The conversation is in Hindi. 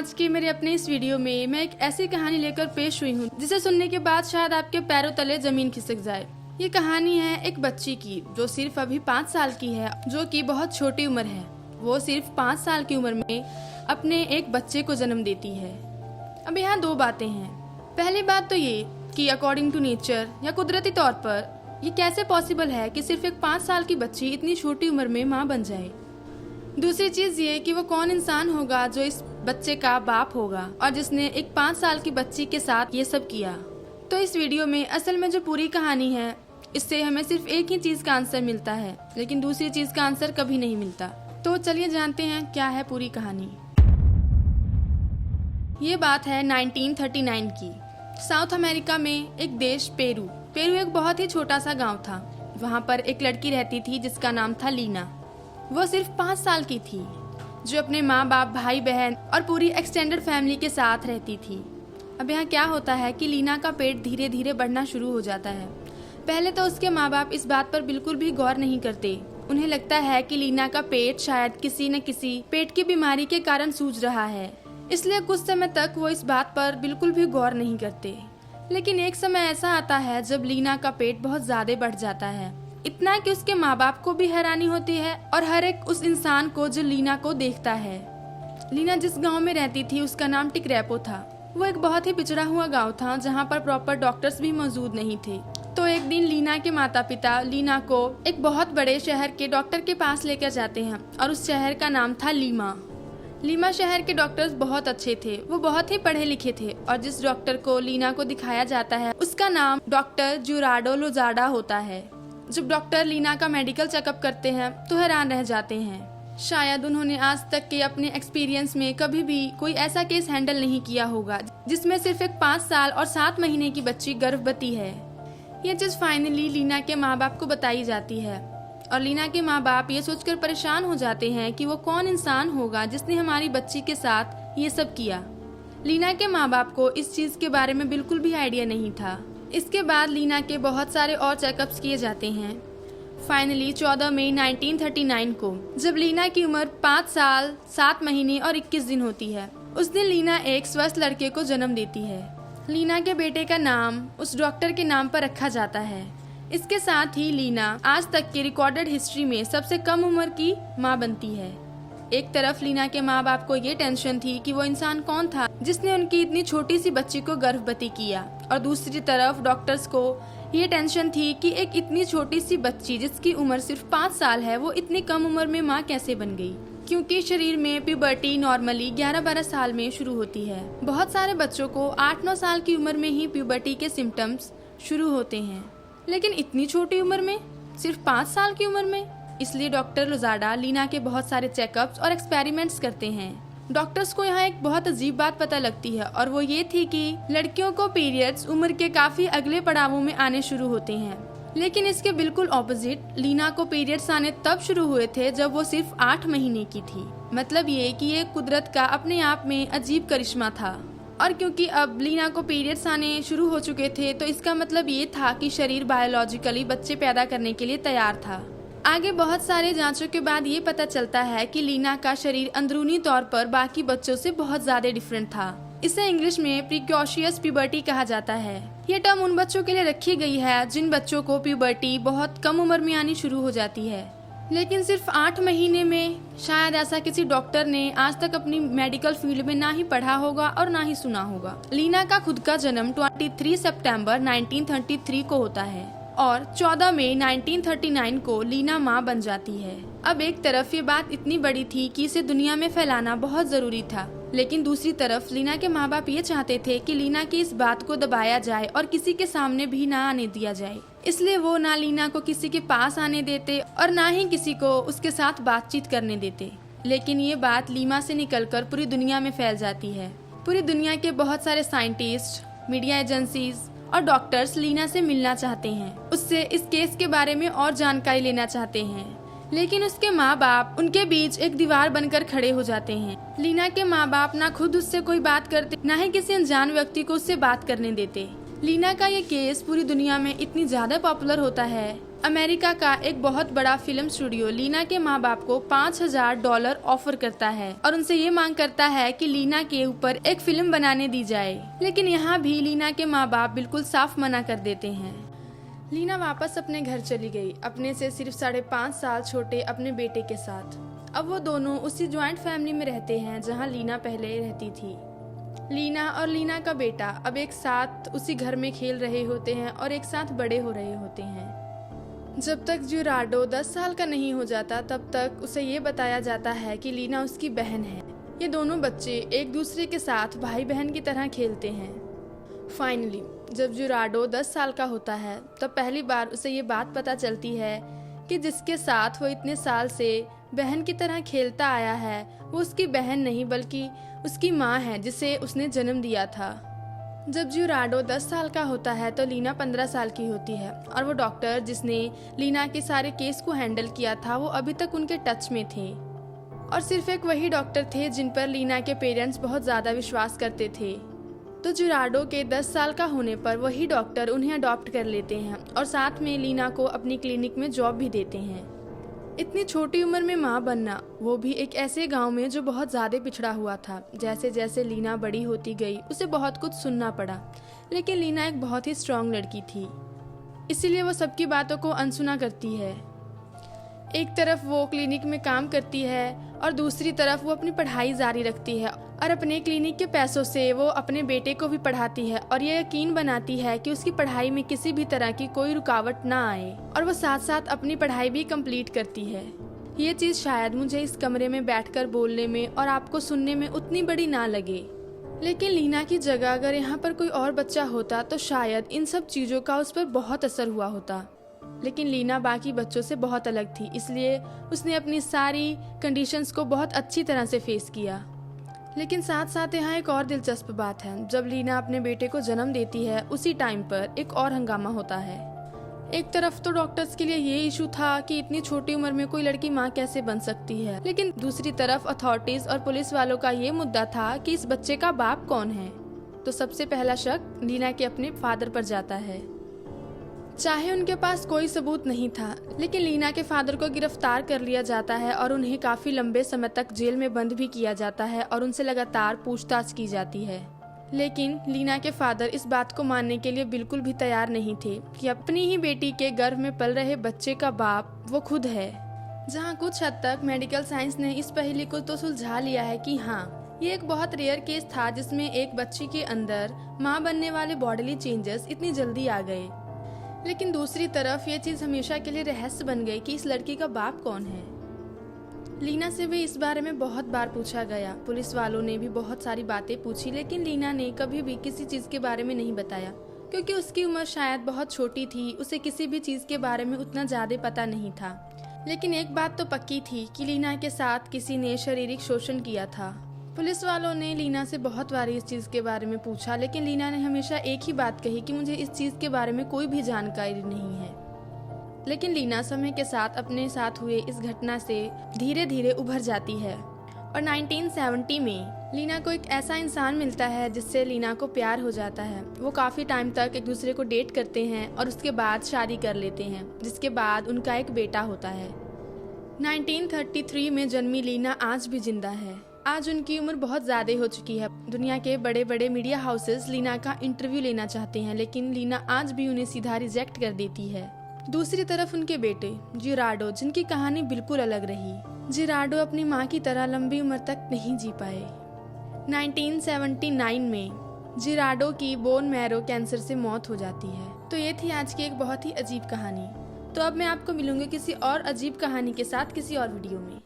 आज के मेरे अपने इस वीडियो में मैं एक ऐसी कहानी लेकर पेश हुई हूँ जिसे सुनने के बाद शायद आपके पैरों तले जमीन खिसक जाए। ये कहानी है एक बच्ची की जो सिर्फ अभी 5 साल की है, जो कि बहुत छोटी उम्र है। वो सिर्फ 5 साल की उम्र में अपने एक बच्चे को जन्म देती है। अब यहाँ 2 बातें हैं। पहली बात तो ये कि अकॉर्डिंग टू नेचर या कुदरती तौर पर ये कैसे पॉसिबल है कि सिर्फ एक 5 साल की बच्ची इतनी छोटी उम्र में माँ बन जाए। दूसरी चीज ये कि वो कौन इंसान होगा जो इस बच्चे का बाप होगा और जिसने एक 5 साल की बच्ची के साथ ये सब किया। तो इस वीडियो में असल में जो पूरी कहानी है इससे हमें सिर्फ एक ही चीज का आंसर मिलता है, लेकिन दूसरी चीज का आंसर कभी नहीं मिलता। तो चलिए जानते हैं क्या है पूरी कहानी। ये बात है 1939 की। साउथ अमेरिका में एक देश पेरू एक बहुत ही छोटा सा गाँव था। वहाँ पर एक लड़की रहती थी जिसका नाम था लीना। वो सिर्फ 5 साल की थी, जो अपने माँ बाप, भाई बहन और पूरी एक्सटेंडेड फैमिली के साथ रहती थी। अब यहाँ क्या होता है कि लीना का पेट धीरे धीरे बढ़ना शुरू हो जाता है। पहले तो उसके माँ बाप इस बात पर बिल्कुल भी गौर नहीं करते। उन्हें लगता है कि लीना का पेट शायद किसी न किसी पेट की बीमारी के कारण सूज रहा है, इसलिए कुछ समय तक वो इस बात पर बिल्कुल भी गौर नहीं करते। लेकिन एक समय ऐसा आता है जब लीना का पेट बहुत ज्यादा बढ़ जाता है, इतना कि उसके माँ बाप को भी हैरानी होती है और हर एक उस इंसान को जो लीना को देखता है। लीना जिस गांव में रहती थी उसका नाम टिकरैपो था। वो एक बहुत ही पिछड़ा हुआ गांव था जहां पर प्रॉपर डॉक्टर्स भी मौजूद नहीं थे। तो एक दिन लीना के माता पिता लीना को एक बहुत बड़े शहर के डॉक्टर के पास लेकर जाते हैं और उस शहर का नाम था लीमा शहर के डॉक्टर्स बहुत अच्छे थे। वो बहुत ही पढ़े लिखे थे और जिस डॉक्टर को लीना को दिखाया जाता है उसका नाम डॉक्टर जुराडो लोजाडा होता है। जब डॉक्टर लीना का मेडिकल चेकअप करते हैं तो हैरान रह जाते हैं। शायद उन्होंने आज तक के अपने एक्सपीरियंस में कभी भी कोई ऐसा केस हैंडल नहीं किया होगा जिसमें सिर्फ एक 5 साल और 7 महीने की बच्ची गर्भवती है। ये चीज फाइनली लीना के माँ बाप को बताई जाती है और लीना के माँ बाप ये सोचकर परेशान हो जाते हैं कि वो कौन इंसान होगा जिसने हमारी बच्ची के साथ ये सब किया। लीना के माँ बाप को इस चीज के बारे में बिल्कुल भी आइडिया नहीं था। इसके बाद लीना के बहुत सारे और चेकअप्स किए जाते हैं। फाइनली 14 मई 1939 को जब लीना की उम्र 5 साल 7 महीने और 21 दिन होती है, उस दिन लीना एक स्वस्थ लड़के को जन्म देती है। लीना के बेटे का नाम उस डॉक्टर के नाम पर रखा जाता है। इसके साथ ही लीना आज तक की रिकॉर्डेड हिस्ट्री में सबसे कम उम्र की माँ बनती है। एक तरफ लीना के माँ बाप को ये टेंशन थी कि वो इंसान कौन था जिसने उनकी इतनी छोटी सी बच्ची को गर्भवती किया, और दूसरी तरफ डॉक्टर्स को ये टेंशन थी कि एक इतनी छोटी सी बच्ची जिसकी उम्र सिर्फ 5 साल है वो इतनी कम उम्र में माँ कैसे बन गई, क्योंकि शरीर में प्यूबर्टी नॉर्मली 11-12 साल में शुरू होती है। बहुत सारे बच्चों को 8-9 साल की उम्र में ही प्यूबर्टी के सिम्टम्स शुरू होते हैं, लेकिन इतनी छोटी उम्र में, सिर्फ 5 साल की उम्र में। इसलिए डॉक्टर लोजाडा लीना के बहुत सारे चेकअप्स और एक्सपेरिमेंट्स करते हैं। डॉक्टर्स को यहाँ एक बहुत अजीब बात पता लगती है और वो ये थी कि लड़कियों को पीरियड्स उम्र के काफी अगले पड़ावों में आने शुरू होते हैं, लेकिन इसके बिल्कुल ऑपोजिट लीना को पीरियड्स आने तब शुरू हुए थे जब वो सिर्फ 8 महीने की थी। मतलब ये कि ये कुदरत का अपने आप में अजीब करिश्मा था। और क्योंकि अब लीना को पीरियड्स आने शुरू हो चुके थे तो इसका मतलब ये था कि शरीर बायोलॉजिकली बच्चे पैदा करने के लिए तैयार था। आगे बहुत सारे जांचों के बाद ये पता चलता है कि लीना का शरीर अंदरूनी तौर पर बाकी बच्चों से बहुत ज्यादा डिफरेंट था। इसे इंग्लिश में प्रीकॉशियस प्यूबर्टी कहा जाता है। ये टर्म उन बच्चों के लिए रखी गई है जिन बच्चों को प्यूबर्टी बहुत कम उम्र में आनी शुरू हो जाती है, लेकिन सिर्फ 8 महीने में। शायद ऐसा किसी डॉक्टर ने आज तक अपनी मेडिकल फील्ड में ना ही पढ़ा होगा और ना ही सुना होगा। लीना का खुद का जन्म 23 सितंबर 1933 को होता है और 14 मई 1939 को लीना माँ बन जाती है। अब एक तरफ ये बात इतनी बड़ी थी कि इसे दुनिया में फैलाना बहुत जरूरी था, लेकिन दूसरी तरफ लीना के माँ बाप ये चाहते थे कि लीना की इस बात को दबाया जाए और किसी के सामने भी ना आने दिया जाए। इसलिए वो ना लीना को किसी के पास आने देते और ना ही किसी को उसके साथ बातचीत करने देते। लेकिन ये बात लीमा से निकलकर पूरी दुनिया में फैल जाती है। पूरी दुनिया के बहुत सारे साइंटिस्ट, मीडिया एजेंसीज और डॉक्टर्स लीना से मिलना चाहते हैं, उससे इस केस के बारे में और जानकारी लेना चाहते हैं, लेकिन उसके माँ बाप उनके बीच एक दीवार बनकर खड़े हो जाते हैं। लीना के माँ बाप ना खुद उससे कोई बात करते, ना ही किसी अनजान व्यक्ति को उससे बात करने देते। लीना का ये केस पूरी दुनिया में इतनी ज्यादा पॉपुलर होता है अमेरिका का एक बहुत बड़ा फिल्म स्टूडियो लीना के माँ बाप को $5,000 ऑफर करता है और उनसे ये मांग करता है कि लीना के ऊपर एक फिल्म बनाने दी जाए। लेकिन यहाँ भी लीना के माँ बाप बिल्कुल साफ मना कर देते हैं। लीना वापस अपने घर चली गई, अपने से सिर्फ 5.5 साल छोटे अपने बेटे के साथ। अब वो दोनों उसी ज्वाइंट फैमिली में रहते हैं जहाँ लीना पहले रहती थी। लीना और लीना का बेटा अब एक साथ उसी घर में खेल रहे होते हैं और एक साथ बड़े हो रहे होते हैं। जब तक जुराडो 10 साल का नहीं हो जाता तब तक उसे ये बताया जाता है कि लीना उसकी बहन है। ये दोनों बच्चे एक दूसरे के साथ भाई बहन की तरह खेलते हैं। फाइनली जब जुराडो 10 साल का होता है तब पहली बार उसे ये बात पता चलती है कि जिसके साथ वो इतने साल से बहन की तरह खेलता आया है वो उसकी बहन नहीं बल्कि उसकी माँ है जिसे उसने जन्म दिया था। जब जुराडो 10 साल का होता है तो लीना 15 साल की होती है और वो डॉक्टर जिसने लीना के सारे केस को हैंडल किया था वो अभी तक उनके टच में थे और सिर्फ एक वही डॉक्टर थे जिन पर लीना के पेरेंट्स बहुत ज़्यादा विश्वास करते थे। तो जुराडो के 10 साल का होने पर वही डॉक्टर उन्हें अडॉप्ट कर लेते हैं और साथ में लीना को अपनी क्लिनिक में जॉब भी देते हैं। इतनी छोटी उम्र में माँ बनना, वो भी एक ऐसे गांव में जो बहुत ज़्यादा पिछड़ा हुआ था। जैसे जैसे लीना बड़ी होती गई उसे बहुत कुछ सुनना पड़ा, लेकिन लीना एक बहुत ही स्ट्रांग लड़की थी, इसीलिए वो सबकी बातों को अनसुना करती है। एक तरफ वो क्लिनिक में काम करती है और दूसरी तरफ वो अपनी पढ़ाई जारी रखती है और अपने क्लिनिक के पैसों से वो अपने बेटे को भी पढ़ाती है और ये यकीन बनाती है कि उसकी पढ़ाई में किसी भी तरह की कोई रुकावट ना आए और वो साथ साथ अपनी पढ़ाई भी कंप्लीट करती है। ये चीज़ शायद मुझे इस कमरे में बैठकर बोलने में और आपको सुनने में उतनी बड़ी ना लगे, लेकिन लीना की जगह अगर यहाँ पर कोई और बच्चा होता तो शायद इन सब चीज़ों का उस पर बहुत असर हुआ होता। लेकिन लीना बाकी बच्चों से बहुत अलग थी, इसलिए उसने अपनी सारी कंडीशंस को बहुत अच्छी तरह से फेस किया। लेकिन साथ साथ यहाँ एक और दिलचस्प बात है, जब लीना अपने बेटे को जन्म देती है उसी टाइम पर एक और हंगामा होता है। एक तरफ तो डॉक्टर्स के लिए ये इशू था कि इतनी छोटी उम्र में कोई लड़की माँ कैसे बन सकती है, लेकिन दूसरी तरफ अथॉरिटीज और पुलिस वालों का ये मुद्दा था कि इस बच्चे का बाप कौन है। तो सबसे पहला शक लीना के अपने फादर पर जाता है। चाहे उनके पास कोई सबूत नहीं था, लेकिन लीना के फादर को गिरफ्तार कर लिया जाता है और उन्हें काफी लंबे समय तक जेल में बंद भी किया जाता है और उनसे लगातार पूछताछ की जाती है। लेकिन लीना के फादर इस बात को मानने के लिए बिल्कुल भी तैयार नहीं थे कि अपनी ही बेटी के गर्भ में पल रहे बच्चे का बाप वो खुद है। जहाँ कुछ हद तक मेडिकल साइंस ने इस पहेली को तो सुलझा लिया है कि हाँ, ये एक बहुत रेयर केस था जिसमें एक बच्ची के अंदर माँ बनने वाले बॉडीली चेंजेस इतनी जल्दी आ गए, लेकिन दूसरी तरफ ये चीज़ हमेशा के लिए रहस्य बन गई कि इस लड़की का बाप कौन है। लीना से भी इस बारे में बहुत बार पूछा गया, पुलिस वालों ने भी बहुत सारी बातें पूछी, लेकिन लीना ने कभी भी किसी चीज़ के बारे में नहीं बताया क्योंकि उसकी उम्र शायद बहुत छोटी थी, उसे किसी भी चीज़ के बारे में उतना ज़्यादा पता नहीं था। लेकिन एक बात तो पक्की थी कि लीना के साथ किसी ने शारीरिक शोषण किया था। पुलिस वालों ने लीना से बहुत बार इस चीज़ के बारे में पूछा, लेकिन लीना ने हमेशा एक ही बात कही कि मुझे इस चीज़ के बारे में कोई भी जानकारी नहीं है। लेकिन लीना समय के साथ अपने साथ हुए इस घटना से धीरे धीरे उभर जाती है और 1970 में लीना को एक ऐसा इंसान मिलता है जिससे लीना को प्यार हो जाता है। वो काफ़ी टाइम तक एक दूसरे को डेट करते हैं और उसके बाद शादी कर लेते हैं, जिसके बाद उनका एक बेटा होता है। 1933 में जन्मी लीना आज भी जिंदा है। आज उनकी उम्र बहुत ज़्यादा हो चुकी है। दुनिया के बड़े बड़े मीडिया हाउसेस लीना का इंटरव्यू लेना चाहते हैं, लेकिन लीना आज भी उन्हें सीधा रिजेक्ट कर देती है। दूसरी तरफ उनके बेटे जिराडो, जिनकी कहानी बिल्कुल अलग रही। जिराडो अपनी माँ की तरह लंबी उम्र तक नहीं जी पाए। 1979 में जिराडो की बोन मैरो कैंसर से मौत हो जाती है। तो ये थी आज की एक बहुत ही अजीब कहानी। तो अब मैं आपको मिलूंगी किसी और अजीब कहानी के साथ किसी और वीडियो में।